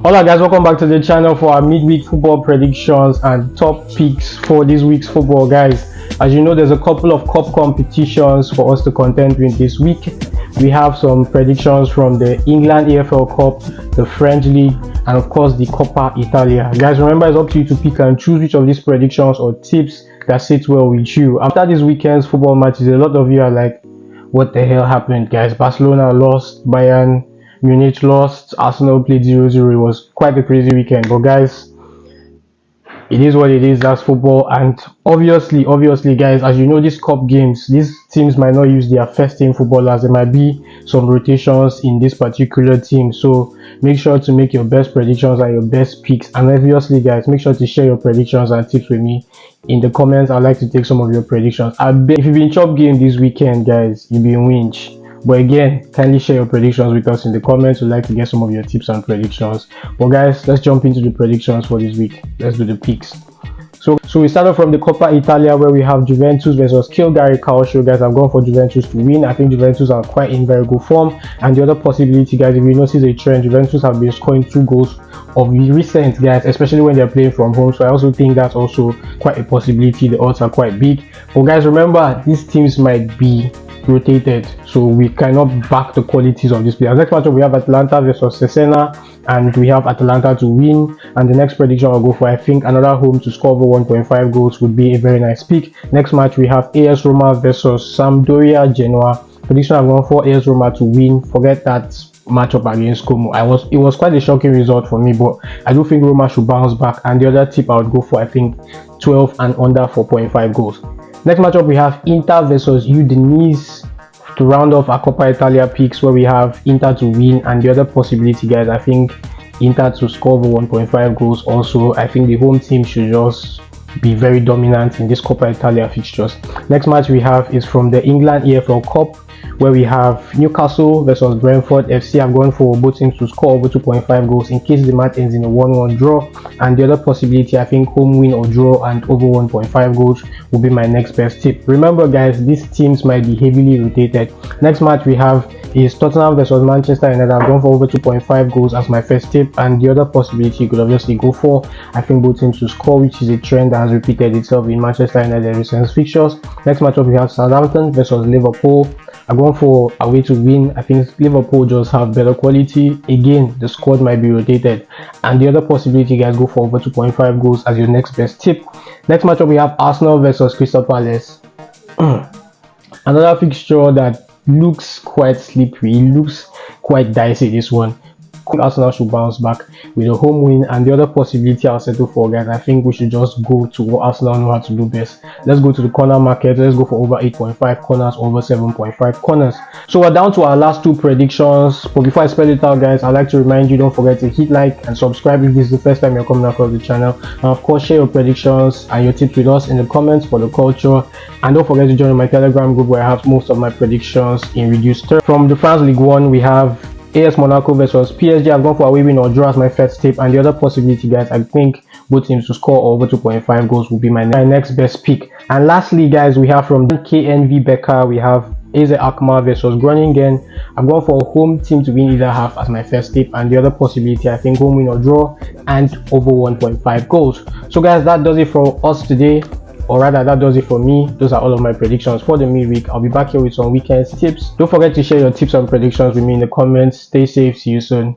Alright guys, welcome back to the channel for our midweek football predictions and top picks for this week's football. Guys, as you know, there's a couple of cup competitions for us to contend with this week. We have some predictions from the England EFL Cup, the French League, and of course the COPA ITALIA. Guys, remember, it's up to you to pick and choose which of these predictions or tips that sits well with you. After this weekend's football matches, a lot of you are like, what the hell happened, guys? Barcelona lost, Bayern Munich lost, Arsenal played 0-0. It was quite a crazy weekend, but guys, it is what it is. That's football. And obviously guys, as you know, these cup games, these teams might not use their first team footballers. There might be some rotations in this particular team, so make sure to make your best predictions and your best picks. And obviously guys, make sure to share your predictions and tips with me in the comments. I'd like to take some of your predictions. I bet if you've been chop game this weekend, guys, you've been winch. But again, kindly share your predictions with us in the comments. We'd like to get some of your tips and predictions. But guys, let's jump into the predictions for this week. Let's do the picks. So we started from the Coppa Italia, where we have Juventus versus Cagliari Calcio. Guys, I've gone for Juventus to win. I think Juventus are quite in very good form. And the other possibility, guys, if you notice a trend, Juventus have been scoring 2 goals of recent, guys, especially when they're playing from home. So I also think that's also quite a possibility. The odds are quite big. But guys, remember, these teams might be rotated, so we cannot back the qualities of this players. Next matchup, we have Atalanta versus Cesena, and we have Atalanta to win. And the next prediction I'll go for, I think another home to score over 1.5 goals would be a very nice pick. Next match, we have AS Roma versus Sampdoria Genoa. Prediction I'm going for AS Roma to win. Forget that matchup against Como. It was quite a shocking result for me, but I do think Roma should bounce back. And the other tip I would go for, I think 12 and under 4.5 goals. Next matchup, we have Inter versus Udinese to round off our Coppa Italia picks, where we have Inter to win. And the other possibility, guys, I think Inter to score over 1.5 goals. Also, I think the home team should just be very dominant in this Coppa Italia fixtures. Next match we have is from the England EFL Cup, where we have Newcastle versus Brentford FC. I'm going for both teams to score over 2.5 goals in case the match ends in a 1-1 draw. And the other possibility, I think home win or draw and over 1.5 goals will be my next best tip. Remember guys, these teams might be heavily rotated. Next match we have is Tottenham versus Manchester United. I'm going for over 2.5 goals as my first tip. And the other possibility you could obviously go for, I think both teams to score, which is a trend that has repeated itself in Manchester United recent fixtures. Next matchup we have Southampton versus Liverpool. I'm going for away to win. I think Liverpool just have better quality. Again, the squad might be rotated. And the other possibility, guys, go for over 2.5 goals as your next best tip. Next matchup we have Arsenal versus Crystal Palace. Another fixture that looks quite slippery, looks quite dicey, this one. Arsenal should bounce back with a home win. And the other possibility I'll settle for, guys, I think we should just go to what Arsenal know how to do best. Let's go to the corner market. Let's go for over 8.5 corners, over 7.5 corners. So we're down to our last 2 predictions, but before I spell it out, guys, I'd like to remind you, don't forget to hit like and subscribe if this is the first time you're coming across the channel. And of course, share your predictions and your tips with us in the comments for the culture. And don't forget to join my Telegram group, where I have most of my predictions in reduced terms. From the France League 1, we have AS Monaco versus PSG. I've gone for away win or draw as my first tip. And the other possibility, guys, I think both teams to score over 2.5 goals will be my next best pick. And lastly, guys, we have from KNV Becker, we have AZ Alkmaar versus Groningen. I'm going for a home team to win either half as my first tip. And the other possibility, I think home win or draw and over 1.5 goals. So guys, that does it for us today. Or rather, that does it for me. Those are all of my predictions for the midweek. I'll be back here with some weekend tips. Don't forget to share your tips and predictions with me in the comments. Stay safe. See you soon.